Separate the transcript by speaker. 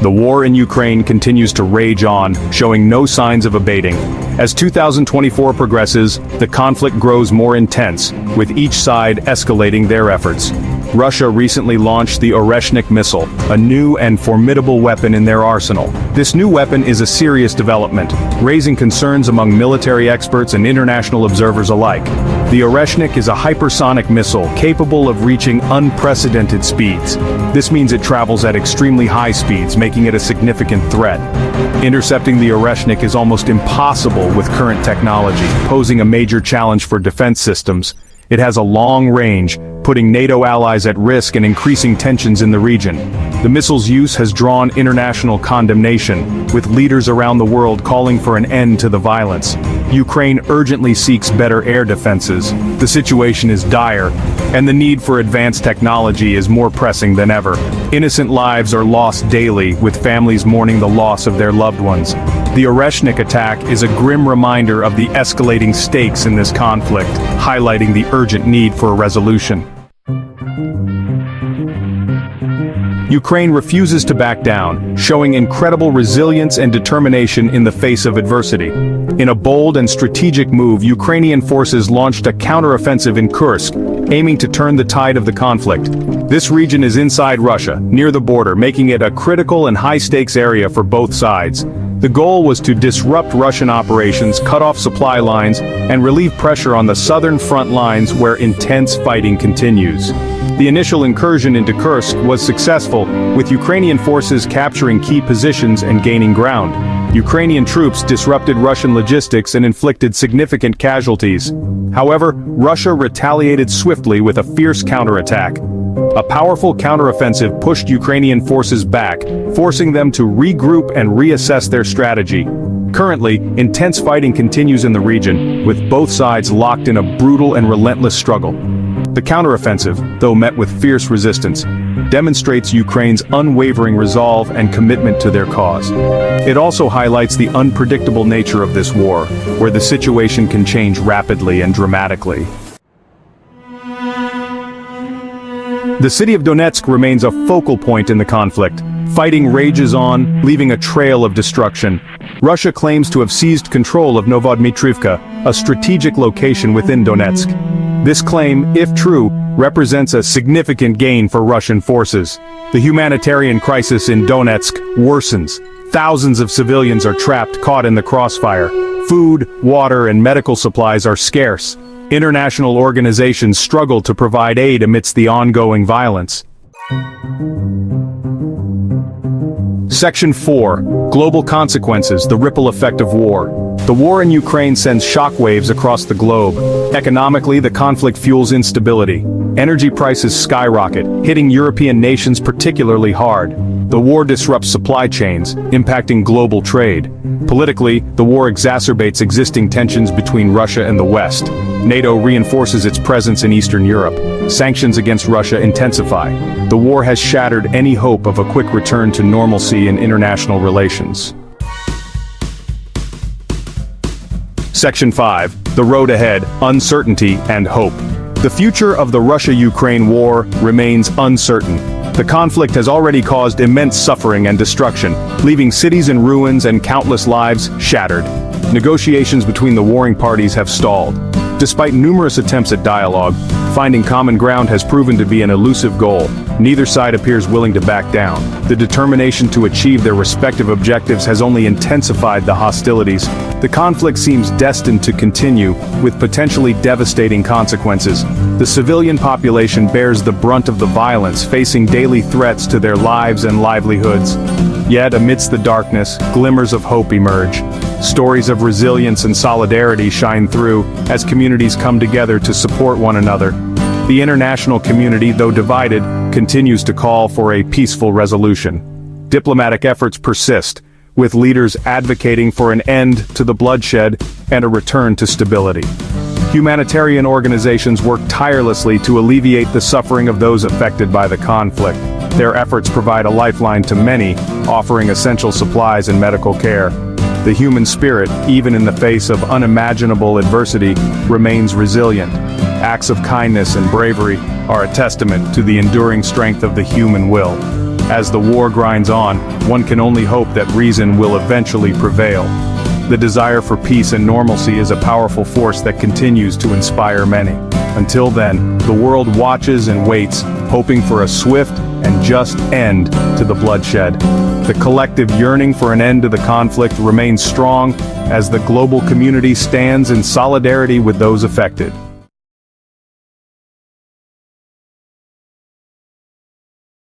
Speaker 1: The war in Ukraine continues to rage on, showing no signs of abating. As 2024 progresses, the conflict grows more intense, with each side escalating their efforts. Russia recently launched the Oreshnik missile, a new and formidable weapon in their arsenal. This new weapon is a serious development, raising concerns among military experts and international observers alike. The Oreshnik is a hypersonic missile capable of reaching unprecedented speeds. This means it travels at extremely high speeds, making it a significant threat. Intercepting the Oreshnik is almost impossible with current technology, posing a major challenge for defense systems. It has a long range, putting NATO allies at risk and increasing tensions in the region. The missile's use has drawn international condemnation, with leaders around the world calling for an end to the violence. Ukraine urgently seeks better air defenses. The situation is dire, and the need for advanced technology is more pressing than ever. Innocent lives are lost daily, with families mourning the loss of their loved ones. The Oreshnik attack is a grim reminder of the escalating stakes in this conflict, highlighting the urgent need for a resolution. Ukraine refuses to back down, showing incredible resilience and determination in the face of adversity. In a bold and strategic move, Ukrainian forces launched a counteroffensive in Kursk, aiming to turn the tide of the conflict. This region is inside Russia, near the border, making it a critical and high-stakes area for both sides. The goal was to disrupt Russian operations, cut off supply lines, and relieve pressure on the southern front lines where intense fighting continues. The initial incursion into Kursk was successful, with Ukrainian forces capturing key positions and gaining ground. Ukrainian troops disrupted Russian logistics and inflicted significant casualties. However, Russia retaliated swiftly with a fierce counterattack. A powerful counteroffensive pushed Ukrainian forces back, forcing them to regroup and reassess their strategy. Currently, intense fighting continues in the region, with both sides locked in a brutal and relentless struggle. The counteroffensive, though met with fierce resistance, demonstrates Ukraine's unwavering resolve and commitment to their cause. It also highlights the unpredictable nature of this war, where the situation can change rapidly and dramatically. The city of Donetsk remains a focal point in the conflict. Fighting rages on, leaving a trail of destruction. Russia claims to have seized control of Novodmitrivka, a strategic location within Donetsk. This claim, if true, represents a significant gain for Russian forces. The humanitarian crisis in Donetsk worsens. Thousands of civilians are trapped, caught in the crossfire. Food, water, and medical supplies are scarce. International organizations struggle to provide aid amidst the ongoing violence. Section 4. Global Consequences, the Ripple Effect of War. The war in Ukraine sends shockwaves across the globe. Economically, the conflict fuels instability. Energy prices skyrocket, hitting European nations particularly hard. The war disrupts supply chains, impacting global trade. Politically, the war exacerbates existing tensions between Russia and the West. NATO reinforces its presence in Eastern Europe. Sanctions against Russia intensify. The war has shattered any hope of a quick return to normalcy in international relations. Section 5. The road ahead, uncertainty and hope. The future of the Russia-Ukraine war remains uncertain. The conflict has already caused immense suffering and destruction, leaving cities in ruins and countless lives shattered. Negotiations between the warring parties have stalled. Despite numerous attempts at dialogue, finding common ground has proven to be an elusive goal. Neither side appears willing to back down. The determination to achieve their respective objectives has only intensified the hostilities. The conflict seems destined to continue, with potentially devastating consequences. The civilian population bears the brunt of the violence, facing daily threats to their lives and livelihoods. Yet, amidst the darkness, glimmers of hope emerge. Stories of resilience and solidarity shine through, as communities come together to support one another. The international community, though divided, continues to call for a peaceful resolution. Diplomatic efforts persist, with leaders advocating for an end to the bloodshed and a return to stability. Humanitarian organizations work tirelessly to alleviate the suffering of those affected by the conflict. Their efforts provide a lifeline to many, offering essential supplies and medical care. The human spirit, even in the face of unimaginable adversity, remains resilient. Acts of kindness and bravery are a testament to the enduring strength of the human will. As the war grinds on, one can only hope that reason will eventually prevail. The desire for peace and normalcy is a powerful force that continues to inspire many. Until then, the world watches and waits, hoping for a swift and just end to the bloodshed. The collective yearning for an end to the conflict remains strong as the global community stands in solidarity with those affected.